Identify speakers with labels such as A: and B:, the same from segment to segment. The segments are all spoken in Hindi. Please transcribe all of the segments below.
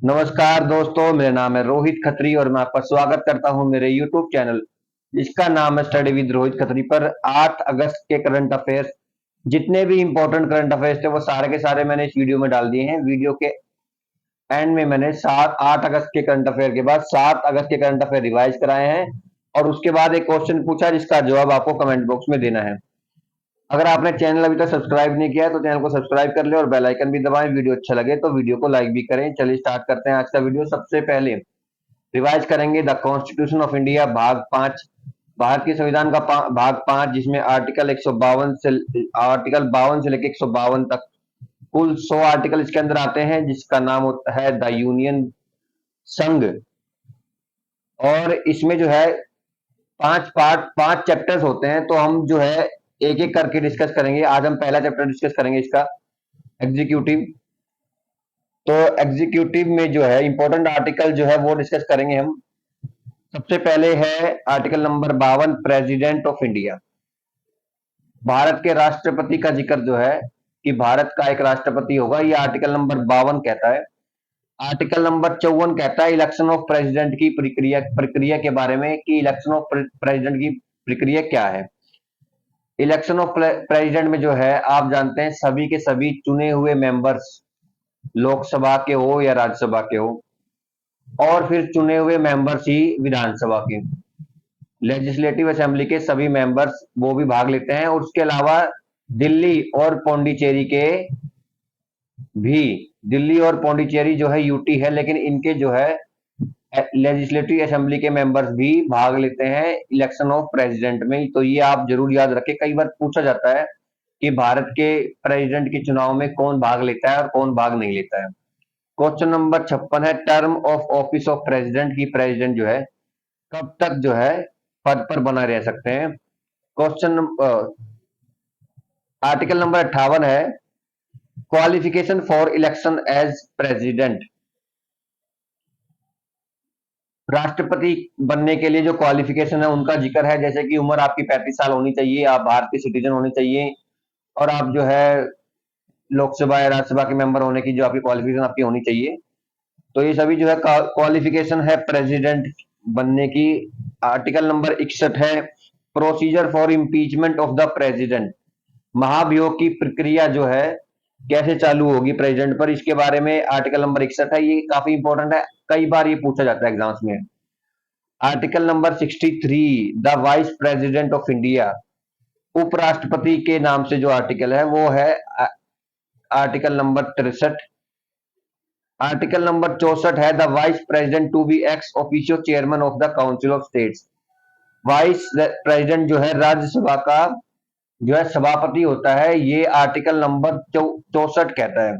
A: नमस्कार दोस्तों, मेरा नाम है रोहित खत्री और मैं आपका स्वागत करता हूं मेरे YouTube चैनल जिसका नाम है स्टडी विद रोहित खत्री पर। 8 अगस्त के करंट अफेयर्स, जितने भी इंपॉर्टेंट करंट अफेयर्स थे वो सारे के सारे मैंने इस वीडियो में डाल दिए हैं। वीडियो के एंड में मैंने 8 अगस्त के करंट अफेयर के बाद 7 अगस्त के करंट अफेयर रिवाइज कराए हैं और उसके बाद एक क्वेश्चन पूछा जिसका जवाब आपको कमेंट बॉक्स में देना है। अगर आपने चैनल अभी तक सब्सक्राइब नहीं किया है तो चैनल को सब्सक्राइब कर ले और बेल आइकन भी दबाएं। वीडियो अच्छा लगे तो वीडियो को लाइक भी करें। चलिए स्टार्ट करते हैं आज का वीडियो। सबसे पहले रिवाइज करेंगे द कॉन्स्टिट्यूशन ऑफ इंडिया भाग 5, भारत के संविधान का भाग 5, जिसमें आर्टिकल 52 से लेकर 152 तक कुल 100 आर्टिकल इसके अंदर आते हैं, जिसका नाम होता है द यूनियन संघ। और इसमें जो है 5 चैप्टर्स होते हैं, तो हम जो है एक एक करके डिस्कस करेंगे। आज हम पहला चैप्टर डिस्कस करेंगे इसका, एग्जीक्यूटिव। तो एग्जीक्यूटिव में जो है इंपॉर्टेंट आर्टिकल जो है वो डिस्कस करेंगे हम। सबसे पहले है article number 52, president of India. Bharat के राष्ट्रपति का जिक्र जो है कि भारत का एक राष्ट्रपति होगा, ये आर्टिकल नंबर 52 कहता है। आर्टिकल नंबर 54 कहता है इलेक्शन ऑफ प्रेसिडेंट की प्रक्रिया प्रक्रिया के बारे में, कि इलेक्शन ऑफ प्रेसिडेंट की प्रक्रिया क्या है। इलेक्शन ऑफ प्रेसिडेंट में जो है आप जानते हैं सभी के सभी चुने हुए मेंबर्स, लोकसभा के हो या राज्यसभा के हो, और फिर चुने हुए मेंबर्स ही विधानसभा के, लेजिस्लेटिव असेंबली के सभी मेंबर्स वो भी भाग लेते हैं। और उसके अलावा दिल्ली और पौंडीचेरी के भी, दिल्ली और पौंडीचेरी जो है यूटी है, लेकिन इनके जो है लेजिस्लेटिव असेंबली के मेंबर्स भी भाग लेते हैं इलेक्शन ऑफ प्रेसिडेंट में। तो ये आप जरूर याद रखें, कई बार पूछा जाता है कि भारत के प्रेसिडेंट के चुनाव में कौन भाग लेता है और कौन भाग नहीं लेता है। क्वेश्चन नंबर 56 है term of office of president, की प्रेसिडेंट जो है कब तक जो है पद पर बना रह सकते हैं। क्वेश्चन आर्टिकल नंबर 58 है qualification for election as president. राष्ट्रपति बनने के लिए जो क्वालिफिकेशन है उनका जिक्र है, जैसे कि उम्र आपकी 35 साल होनी चाहिए, आप भारतीय सिटीजन होने चाहिए, और आप जो है लोकसभा या राज्यसभा के मेंबर होने की जो आपकी क्वालिफिकेशन आपकी होनी चाहिए। तो ये सभी जो है क्वालिफिकेशन है प्रेसिडेंट बनने की। आर्टिकल नंबर 61 है procedure for impeachment of the president. महाभियोग की प्रक्रिया जो है कैसे चालू होगी प्रेसिडेंट पर, इसके बारे में आर्टिकल नंबर 61 है। ये काफी इंपॉर्टेंट है, कई बार ये पूछा जाता है एग्जाम्स में। Article number 63 the vice president of India, उपराष्ट्रपति के नाम से जो आर्टिकल है वो है आर्टिकल नंबर 63। आर्टिकल नंबर 64 है the vice president to be ex officio chairman of the council of states. Vice president जो है राज्यसभा का जो है सभापति होता है, ये आर्टिकल नंबर 64 कहता है।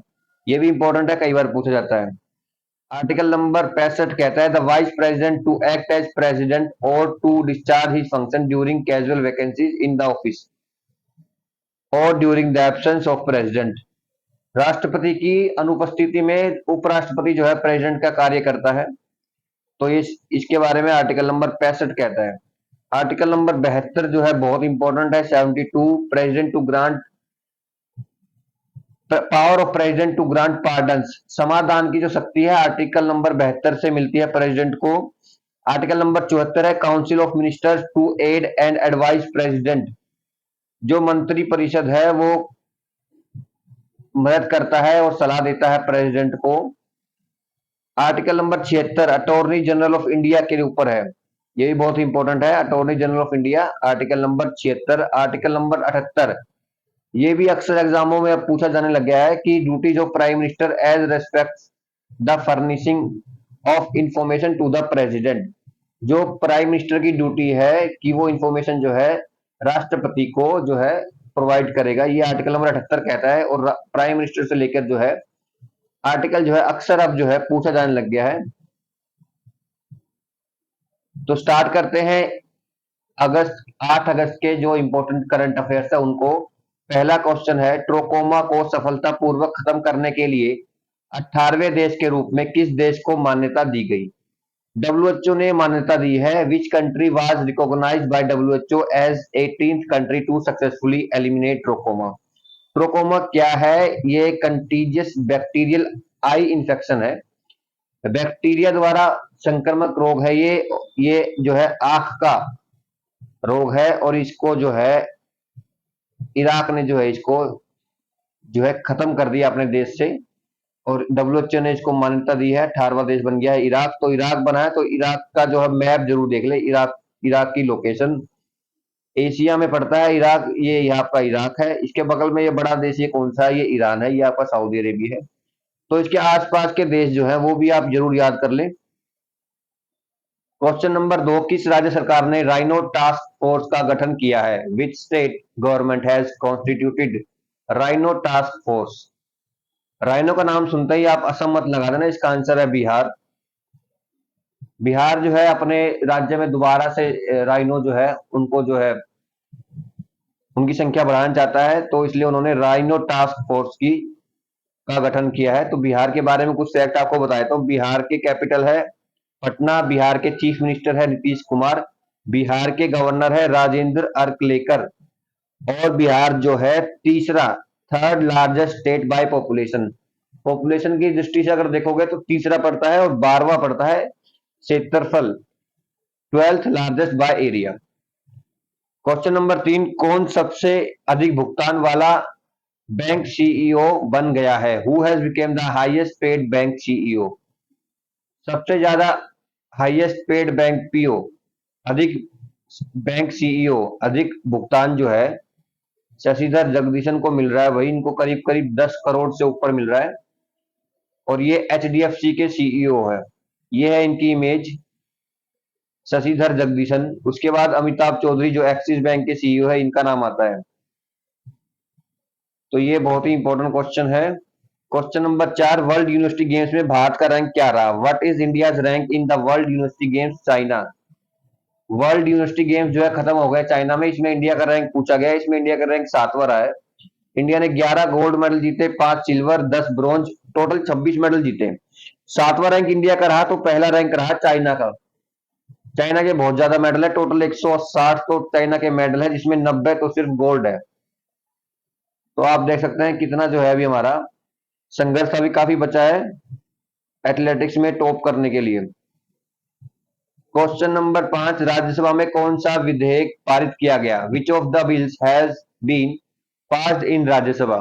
A: ये भी इंपॉर्टेंट है, कई बार पूछा जाता है। आर्टिकल नंबर 65 कहता है the vice president to act as president और to discharge his function during casual vacancies in the office और during the absence of president. राष्ट्रपति की अनुपस्थिति में उपराष्ट्रपति जो है प्रेसिडेंट का कार्य करता है। तो ये इसके बारे में आर्टिकल नंबर 65 कहता है। आर्टिकल नंबर 72 जो है बहुत इंपॉर्टेंट है, 72 president to grant power of president to grant pardons. समाधान की जो शक्ति है आर्टिकल नंबर 72 से मिलती है प्रेसिडेंट को। आर्टिकल नंबर 74 है council of ministers to aid and advise president. जो मंत्री परिषद है वो मदद करता है और सलाह देता है प्रेसिडेंट को। Article number 76 attorney general of India के ऊपर है, ये भी बहुत इंपॉर्टेंट है, attorney general of India, article number 76। Article number 78, ये भी अक्सर एग्जामों में अब पूछा जाने लग गया है कि duties of prime minister as respects the furnishing of information to the president. जो प्राइम मिनिस्टर की ड्यूटी है कि वो इंफॉर्मेशन जो है राष्ट्रपति को जो है प्रोवाइड करेगा, ये आर्टिकल नंबर 78 कहता है। और प्राइम मिनिस्टर से लेकर जो है आर्टिकल जो है अक्सर अब जो है पूछा जाने लग गया है। तो स्टार्ट करते हैं 8 अगस्त के जो इंपॉर्टेंट करंट अफेयर्स है उनको। पहला क्वेश्चन है ट्रोकोमा को सफलतापूर्वक खत्म करने के लिए 18वें देश के रूप में किस देश को मान्यता दी गई। डब्ल्यूएचओ ने मान्यता दी है। Which country was recognised by WHO as 18th country to successfully eliminate trachoma. Trachoma क्या है, ये कंटीजियस बैक्टीरियल आई इंफेक्शन है। बैक्टीरिया द्वारा संक्रामक रोग है ये जो है आंख का रोग है, और इसको जो है इराक ने जो है इसको जो है खत्म कर दिया अपने देश से, और डब्ल्यूएचओ ने इसको मान्यता दी है। 18वां देश बन गया है इराक। तो इराक बना है, तो इराक का जो है मैप जरूर देख ले। इराक इराक की लोकेशन एशिया में पड़ता है इराक, ये आपका इराक है। इसके बगल में ये बड़ा देश ये कौन सा है, ये ईरान है, ये आपका सऊदी अरेबिया है। तो इसके आसपास के देश जो है वो भी आप जरूर याद कर लें। क्वेश्चन नंबर 2, किस राज्य सरकार ने राइनो टास्क फोर्स का गठन किया है? Which state government has constituted rhino task force? Rhino का नाम सुनते ही आप असम मत लगा देना, इसका आंसर है बिहार। बिहार जो है अपने राज्य में दोबारा से राइनो जो है उनको जो है उनकी संख्या बढ़ाना चाहता है, तो इसलिए उन्होंने राइनो टास्क फोर्स की का गठन किया है। तो बिहार के बारे में कुछ फैक्ट आपको बताया, तो बिहार की कैपिटल है पटना, बिहार के चीफ मिनिस्टर है नीतीश कुमार, बिहार के गवर्नर है राजेंद्र अर्कलेकर, और बिहार जो है तीसरा third largest state by population. Population की दृष्टि से अगर देखोगे तो तीसरा पड़ता है, और 12वां पड़ता है क्षेत्रफल, 12th largest by area. Question number 3, कौन सबसे अधिक भुगतान वाला बैंक सीईओ बन गया है? Who has became the highest paid bank CEO? सबसे ज्यादा हाईएस्ट पेड बैंक पीओ, अधिक बैंक सीईओ, अधिक भुगतान जो है शशिधर जगदीशन को मिल रहा है, वही इनको करीब करीब 10 करोड़ से ऊपर मिल रहा है, और ये एचडीएफसी के सीईओ है। ये है इनकी इमेज, शशिधर जगदीशन। उसके बाद अमिताभ चौधरी जो एक्सिस बैंक के सीईओ है, इनका नाम आता है। तो ये बहुत ही इंपॉर्टेंट क्वेश्चन है। Question number 4, world university games में भारत का रैंक क्या रहा? What is India's rank in the world university games China? World university games जो है खत्म हो गए चाइना में, इसमें इंडिया का रैंक पूछा गया, इसमें इंडिया का रैंक 7वां रहा है। इंडिया ने 11 गोल्ड मेडल जीते, 5 सिल्वर, 10 ब्रॉन्ज, टोटल 26 मेडल जीते। 7वां रैंक इंडिया का रहा, तो पहला रैंक रहा चाइना का। चाइना के बहुत ज्यादा मेडल है, टोटल 160 तो चाइना के मेडल है, जिसमें 90 तो सिर्फ गोल्ड है। तो आप देख सकते हैं कितना जो है अभी हमारा संघर्ष अभी काफी बचा है एथलेटिक्स में टॉप करने के लिए। क्वेश्चन नंबर 5, राज्यसभा में कौन सा विधेयक पारित किया गया? Which of the bills has been passed in Rajya Sabha?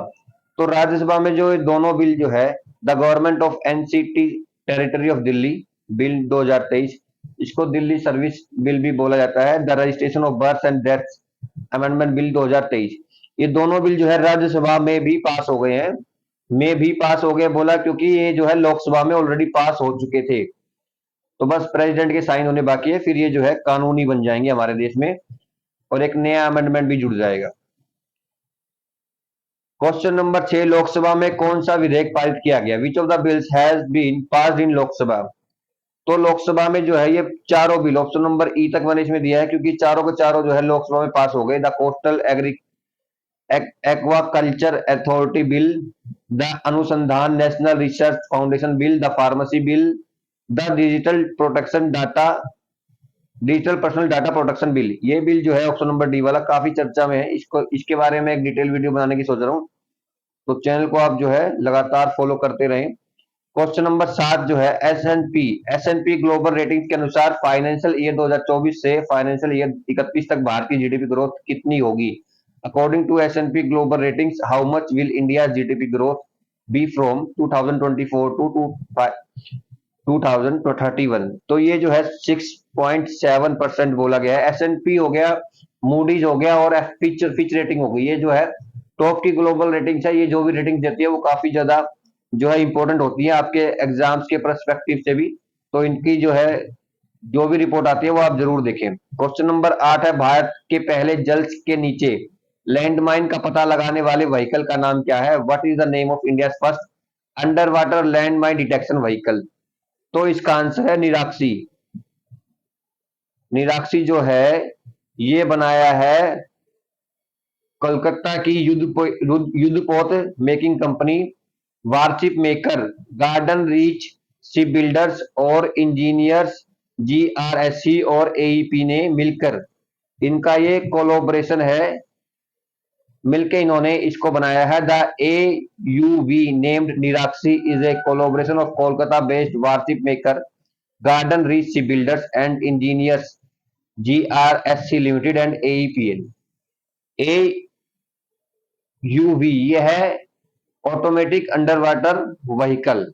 A: तो राज्यसभा में जो दोनों बिल जो है, the government of NCT territory of Delhi bill 2023, इसको दिल्ली सर्विस बिल भी बोला जाता है, the registration of birth and death amendment bill 2023, ये दोनों बिल जो है राज्यसभा में भी पास हो गए हैं। में भी पास हो गए बोला क्योंकि ये जो है लोकसभा में ऑलरेडी पास हो चुके थे, तो बस प्रेसिडेंट के साइन होने बाकी है, फिर ये जो है कानूनी बन जाएंगे हमारे देश में, और एक नया अमेंडमेंट भी जुड़ जाएगा। क्वेश्चन नंबर 6, लोकसभा में कौन सा विधेयक पारित किया गया? Which of the bills has been passed in Lok Sabha? तो लोकसभा में जो है ये चारों बिल, ऑप्शन नंबर ई तक मैंने इसमें दिया है क्योंकि चारों के चारों जो है लोकसभा में पास हो गए। The coastal aquaculture authority bill, the Anusandhan national research foundation bill, the pharmacy bill, the digital personal data protection bill. ये बिल जो है ऑप्शन नंबर डी वाला काफी चर्चा में है, इसको इसके बारे में एक डिटेल वीडियो बनाने की सोच रहा हूँ, तो चैनल को आप जो है लगातार फॉलो करते रहें। क्वेश्चन नंबर 7 जो है S N P global rating के अनुसार फाइनेंशियल ईयर 2024 से फाइनेंशियल ईयर 31 तक भारत की जीडीपी ग्रोथ कितनी होगी? According to S N P global ratings, how much will India GDP growth be from 2024 to 2031? तो ये जो है 6.7% बोला गया है। एस-एन-पी हो गया, मूडीज हो गया, और फिच रेटिंग हो गई। ये जो है टॉप की ग्लोबल रेटिंग्स है, ये जो भी रेटिंग देती है वो काफी ज्यादा जो है इंपॉर्टेंट होती है आपके एग्जाम्स के परस्पेक्टिव से भी, तो इनकी जो है जो भी रिपोर्ट आती है वो आप जरूर देखें। क्वेश्चन नंबर 8 है, भारत के पहले जल के नीचे लैंडमाइन का पता लगाने वाले व्हीकल का नाम क्या है? What is the name of India first under water landmine detection vehicle? तो इसका आंसर है निराक्षी। निराक्षी जो है ये बनाया है कोलकाता की युद्धपोत making company, warship maker, Garden Reach ship builders और इंजीनियर्स, जीआरएससी और एईपी ने मिलकर इनका ये कोलैबोरेशन है, मिलके इन्होंने इसको बनाया है। The AUV named Nirakshi is a collaboration of Kolkata based warship maker Garden Reach ship builders and engineers GRSC limited and AEPL। AUV ये है automatic underwater vehicle.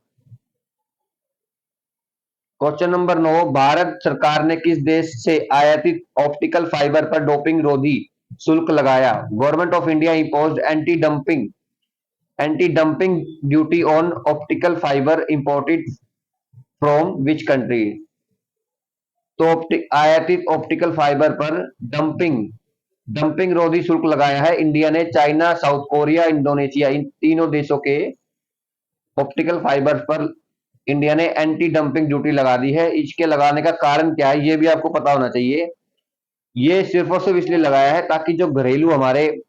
A: Question number 9, Bharat सरकार ने किस देश से आयातित ऑप्टिकल फाइबर पर डोपिंग रोधी शुल्क लगाया? Government of India imposed anti dumping duty on optical fibre imported from which country? तो आयातित ऑप्टिकल फाइबर पर डंपिंग रोधी शुल्क लगाया है इंडिया ने। चाइना, साउथ कोरिया, इंडोनेशिया, इन तीनों देशों के ऑप्टिकल फाइबर पर इंडिया ने एंटी डंपिंग ड्यूटी लगा दी है। इसके लगाने का कारण क्या है ये भी आपको पता होना चाहिए। ये सिर्फ और सिर्फ इसलिए लगाया है ताकि जो हमारे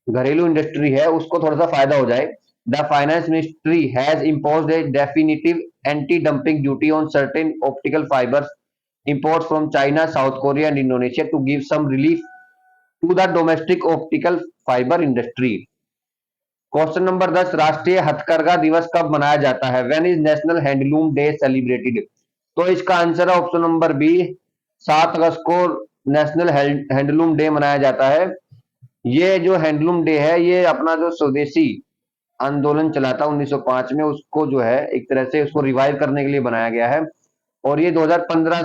A: घरेलू इंडस्ट्री है उसको थोड़ा सा फायदा हो जाए। The finance ministry has imposed A definitive anti dumping duty on certain optical fibres imports from China, South Korea and Indonesia to give some relief to the domestic optical fiber industry। Question number 10, राष्ट्रीय हथकरघा दिवस कब मनाया जाता है? When is national handloom day celebrated? तो इसका आंसर है ऑप्शन नंबर बी, 7 अगस्त को नेशनल हैंडलूम डे मनाया जाता है। ये जो हैंडलूम डे है ये अपना जो स्वदेशी आंदोलन चला था 1905 में उसको जो है एक तरह से उसको रिवाइव करने के लिए बनाया गया है। और ये 2015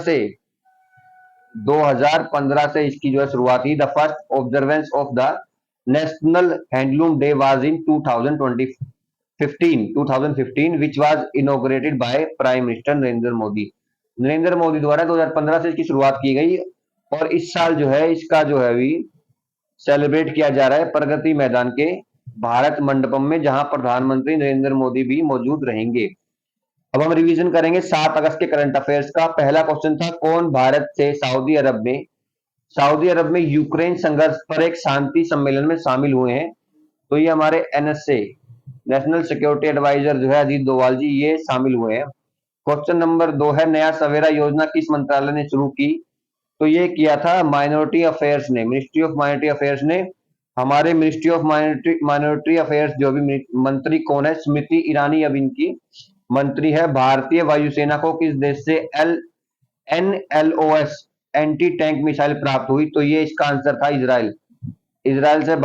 A: से इसकी जो है शुरुआत हुई। The first observance of the national handloom day was in 2015 which was inaugurated by prime minister Narendra Modi द्वारा 2015 से इसकी शुरुआत की गई। और इस साल जो है इसका जो है अभी सेलिब्रेट किया जा रहा है प्रगति मैदान के भारत मंडपम में, जहां प्रधानमंत्री नरेंद्र मोदी भी मौजूद रहेंगे। अब हम रिवीजन करेंगे 7 अगस्त के करंट अफेयर्स का। पहला क्वेश्चन था, कौन भारत से सऊदी अरब में यूक्रेन संघर्ष पर एक शांति सम्मेलन में शामिल हुए हैं? तो ये हमारे NSA नेशनल सिक्योरिटी एडवाइजर जो है अजीत डोवाल जी ये शामिल हुए हैं। क्वेश्चन नंबर 2 है, नया सवेरा योजना किस मंत्रालय ने शुरू की? तो ये किया था माइनॉरिटी अफेयर्स ने, मिनिस्ट्री ऑफ माइनॉरिटी अफेयर्स ने। हमारे मिनिस्ट्री ऑफ माइनॉरिटी अफेयर्स जो भी मंत्री कौन है? स्मृति ईरानी अब इनकी मंत्री है। भारतीय वायुसेना को किस देश से NLOS एंटी टैंक मिसाइल प्राप्त हुई? तो ये इसका आंसर था इजराइल से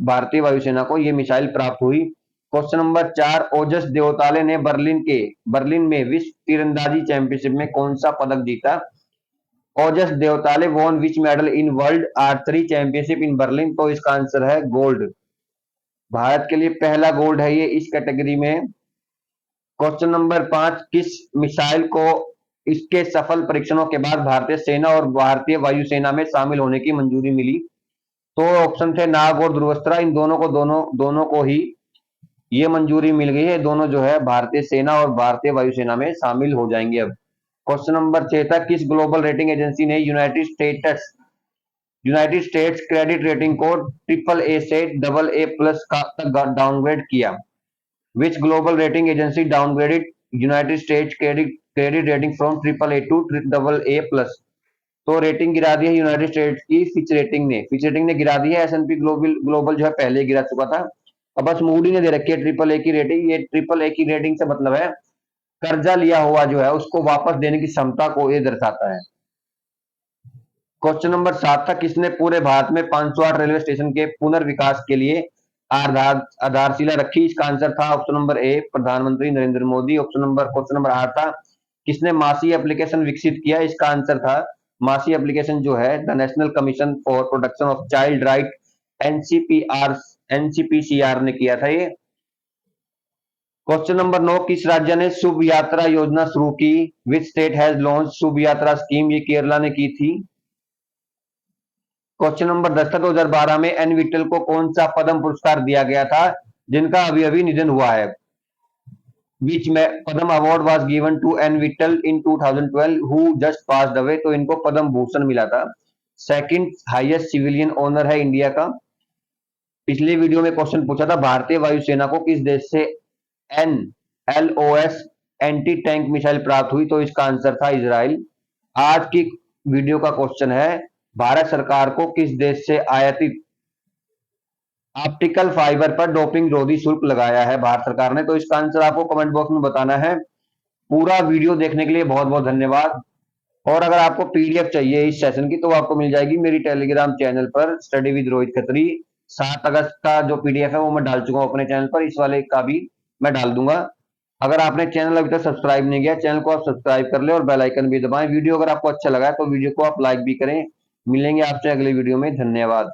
A: भारतीय वायुसेना को ये मिसाइल प्राप्त हुई। क्वेश्चन नंबर 4, ओजस देवताले ने बर्लिन में विश्व तीरंदाजी चैंपियनशिप में कौन सा पदक जीता? Ojas Deotale won which medal in world archery championship in Berlin? तो इसका आंसर है गोल्ड। भारत के लिए पहला गोल्ड है ये इस कैटेगरी में। क्वेश्चन नंबर 5, किस मिसाइल को इसके सफल परीक्षणों के बाद भारतीय सेना और भारतीय वायुसेना में शामिल होने की मंजूरी मिली? तो ऑप्शन थे नाग और ध्रुवस्त्रा। इन दोनों को ही ये मंजूरी मिल गई है। दोनों जो है भारतीय सेना और भारतीय वायुसेना में शामिल हो जाएंगे। अब क्वेश्चन नंबर 6 था, किस ग्लोबल रेटिंग एजेंसी ने यूनाइटेड स्टेट्स क्रेडिट रेटिंग को AAA से AA+ तक डाउनग्रेड किया? Which global rating agency downgraded United States credit rating from AAA to AA+? तो रेटिंग गिरा दी है यूनाइटेड स्टेट्स की फिच रेटिंग ने गिरा दी है। S&P ग्लोबल जो है पहले गिरा चुका था। अब बस मूडी ने दे रखी है AAA की रेटिंग। ये AAA की रेटिंग से मतलब है कर्जा लिया हुआ जो है उसको वापस देने की क्षमता को ये दर्शाता है। क्वेश्चन नंबर 7 था, किसने पूरे भारत में 508 रेलवे स्टेशन के पुनर्विकास के लिए आधारशिला रखी? इसका आंसर था ऑप्शन नंबर ए, प्रधानमंत्री नरेंद्र मोदी। क्वेश्चन नंबर 8 था, किसने मासी एप्लीकेशन विकसित किया? इसका आंसर था मासी एप्लीकेशन जो है the national commission for protection of child right NCPCR ने किया था ये। क्वेश्चन नंबर 9, किस राज्य ने शुभ यात्रा योजना शुरू की? विच स्टेट हैज लॉन्च शुभ यात्रा स्कीम? ये केरला ने की थी। क्वेश्चन नंबर 10 था, 2012 में एन विट्ठल को कौन सा पद्म पुरस्कार दिया गया था जिनका अभी अभी निधन हुआ है? विच में Padma award was given to N Vitthal in 2012 who just passed away? तो इनको पद्म भूषण मिला था। सेकंड हाईएस्ट सिविलियन ऑनर है इंडिया का। पिछले वीडियो में क्वेश्चन पूछा था, भारतीय वायुसेना को किस देश से NLOS एंटी टैंक मिसाइल प्राप्त हुई? तो इसका आंसर था इजराइल। आज की वीडियो का क्वेश्चन है, भारत सरकार को किस देश से आयातित ऑप्टिकल फाइबर पर डोपिंग विरोधी शुल्क लगाया है भारत सरकार ने। तो इसका आंसर आपको कमेंट बॉक्स में बताना है। पूरा वीडियो देखने के लिए बहुत बहुत धन्यवाद। और अगर आपको पीडीएफ चाहिए इस सेशन की तो आपको मिल जाएगी मेरी टेलीग्राम चैनल पर, स्टडी विद रोहित खत्री। 7 अगस्त का जो पीडीएफ है वो मैं डाल चुका हूँ अपने चैनल पर, इस वाले का भी मैं डाल दूंगा। अगर आपने चैनल अभी तक सब्सक्राइब नहीं किया, चैनल को आप सब्सक्राइब कर ले और बेल आइकन भी दबाएं। वीडियो अगर आपको अच्छा लगा है तो वीडियो को आप लाइक भी करें। मिलेंगे आपसे अगले वीडियो में, धन्यवाद।